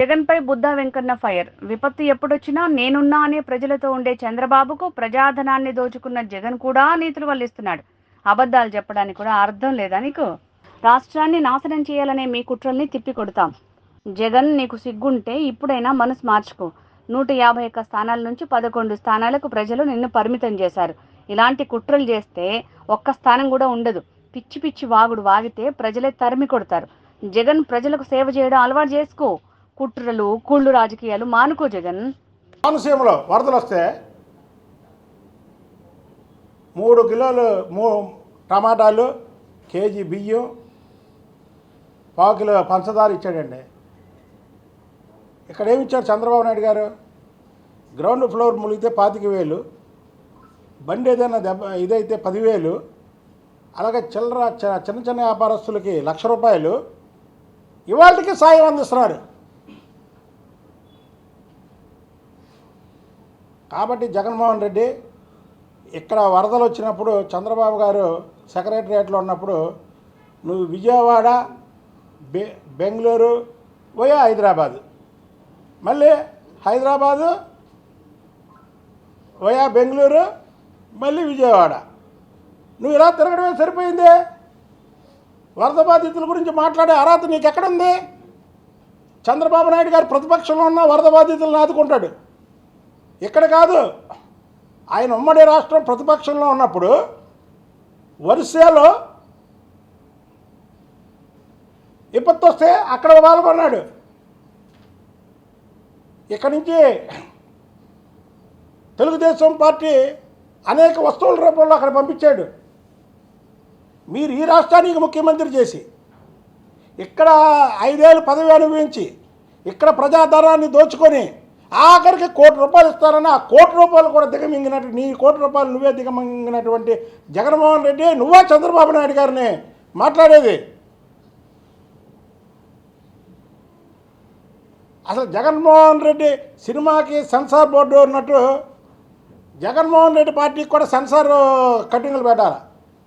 జగన్పై బుద్ధా వెంకన్న ఫైర్. విపత్తు ఎప్పుడొచ్చినా నేనున్నా అనే ప్రజలతో ఉండే చంద్రబాబుకు ప్రజాధనాన్ని దోచుకున్న జగన్ కూడా నీతులు వల్లిస్తున్నాడు. అబద్ధాలు చెప్పడానికి కూడా అర్థం లేదా నీకు? రాష్ట్రాన్ని నాశనం చేయాలనే మీ కుట్రల్ని తిప్పికొడతాం. జగన్, నీకు సిగ్గుంటే ఇప్పుడైనా మనసు మార్చుకో. 151 స్థానాల నుంచి 11 స్థానాలకు ప్రజలు నిన్ను పరిమితం చేశారు. ఇలాంటి కుట్రలు చేస్తే ఒక్క స్థానం కూడా ఉండదు. పిచ్చి పిచ్చి వాగుడు వాగితే ప్రజలే తరిమి కొడతారు. జగన్, ప్రజలకు సేవ చేయడం అలవాటు చేసుకో. కుట్రలు, కుళ్ళు రాజకీయాలు మానుకో జగన్. కోనసీమలో వరదలు వస్తే 3 కిలోలు టమాటాలు, కేజీ బియ్యం, 1/4 కిలో పంచదార ఇచ్చాడండి. ఇక్కడ ఏమి ఇచ్చారు చంద్రబాబు నాయుడు గారు? గ్రౌండ్ ఫ్లోర్ ములిగితే 25,000, బండి ఏదైనా ఇదైతే 10,000, అలాగే చిన్న చిన్న వ్యాపారస్తులకి 1,00,000 రూపాయలు ఇవాళకి సాయం అందిస్తున్నారు. కాబట్టి జగన్మోహన్ రెడ్డి ఇక్కడ వరదలు వచ్చినప్పుడు చంద్రబాబు గారు సెక్రటరియట్లో ఉన్నప్పుడు నువ్వు విజయవాడ, బెంగళూరు పోయా హైదరాబాదు, మళ్ళీ హైదరాబాదు పోయా బెంగళూరు, మళ్ళీ విజయవాడ, నువ్వు ఇలా తిరగడమే సరిపోయింది. వరద బాధితుల గురించి మాట్లాడే అర్హత నీకు ఎక్కడుంది? చంద్రబాబు నాయుడు గారు ప్రతిపక్షంలో ఉన్న వరద బాధితులను ఆదుకుంటాడు. ఇక్కడ కాదు. ఆయన ఉమ్మడి రాష్ట్రం ప్రతిపక్షంలో ఉన్నప్పుడు వరుసలో విపత్తు వస్తే అక్కడ పాల్గొన్నాడు. ఇక్కడి నుంచి తెలుగుదేశం పార్టీ అనేక వస్తువుల రూపంలో అక్కడ పంపించాడు. మీరు ఈ రాష్ట్రానికి ముఖ్యమంత్రి చేసి ఇక్కడ 5 ఏళ్ళు పదవి అనుభవించి ఇక్కడ ప్రజాధనాన్ని దోచుకొని ఆఖరికి 1 కోటి రూపాయలు ఇస్తారని ఆ 1 కోటి రూపాయలు కూడా దిగమింగినట్టు, నీ 1 కోటి రూపాయలు నువ్వే దిగమింగినటువంటి జగన్మోహన్ రెడ్డి నువ్వే చంద్రబాబు నాయుడు గారిని మాట్లాడేది. అసలు జగన్మోహన్ రెడ్డి సినిమాకి సెన్సార్ బోర్డు ఉన్నట్టు జగన్మోహన్ రెడ్డి పార్టీకి కూడా సెన్సార్ కట్టింగులు పెట్టాలి.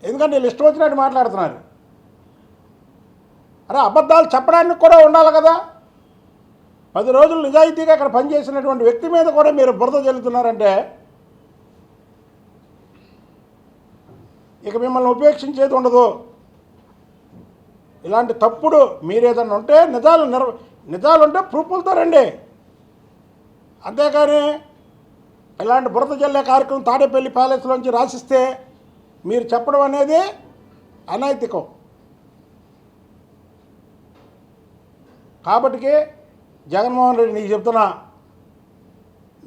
ఎందుకంటే వీళ్ళు ఇష్టం వచ్చినట్టు మాట్లాడుతున్నారు. అరే అబద్ధాలు చెప్పడానికి కూడా ఉండాలి కదా. 10 రోజులు నిజాయితీగా అక్కడ పనిచేసినటువంటి వ్యక్తి మీద కూడా మీరు బురద జల్లుతున్నారంటే ఇక మిమ్మల్ని ఉపేక్షించేది ఉండదు. ఇలాంటి తప్పుడు మీరేదన్నా ఉంటే నిజాలు ఉంటే ప్రూఫ్లతో రండి. అంతేకాని ఇలాంటి బురద జల్లే కార్యక్రమం తాడేపల్లి ప్యాలెస్లోంచి రాసిస్తే మీరు చెప్పడం అనేది అనైతికం. కాబట్టికి జగన్మోహన్ రెడ్డి నీకు చెప్తున్నా,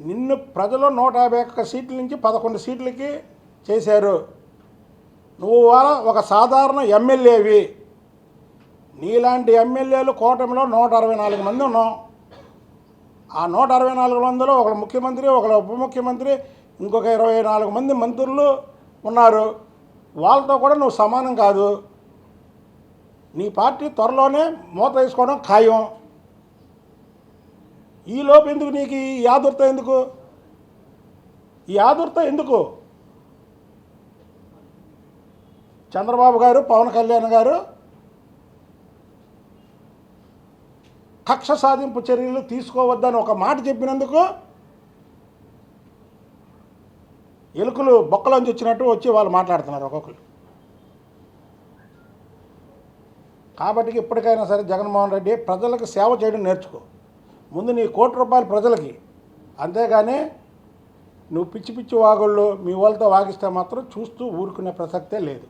నిన్ను ప్రజలు 151 సీట్ల నుంచి 11 సీట్లకి చేశారు. నువ్వు ఒక సాధారణ ఎమ్మెల్యేవి. నీలాంటి ఎమ్మెల్యేలు కూటమిలో 164 మంది ఉన్నాం. ఆ 164 మందిలో ఒకరు ముఖ్యమంత్రి, ఒకరు ఉప ముఖ్యమంత్రి, ఇంకొక 24 మంది మంత్రులు ఉన్నారు. వాళ్ళతో కూడా నువ్వు సమానం కాదు. నీ పార్టీ త్వరలోనే మూత వేసుకోవడం ఖాయం. ఈలోపు ఎందుకు నీకు ఈ ఆదుర్త ఎందుకు? చంద్రబాబు గారు, పవన్ కళ్యాణ్ గారు కక్ష సాధింపు చర్యలు తీసుకోవద్దని ఒక మాట చెప్పినందుకు ఎలుకలు బొక్కలోంచి వచ్చినట్టు వచ్చి వాళ్ళు మాట్లాడుతున్నారు ఒక్కొక్కరు. కాబట్టి ఇప్పటికైనా సరే జగన్మోహన్ రెడ్డి ప్రజలకు సేవ చేయడం నేర్చుకో. ముందు నీ 1 కోటి రూపాయలు ప్రజలకి, అంతేగాని నువ్వు పిచ్చి పిచ్చి వాగుళ్ళు మీ వాళ్ళతో వాగిస్తే మాత్రం చూస్తూ ఊరుకునే ప్రసక్తే లేదు.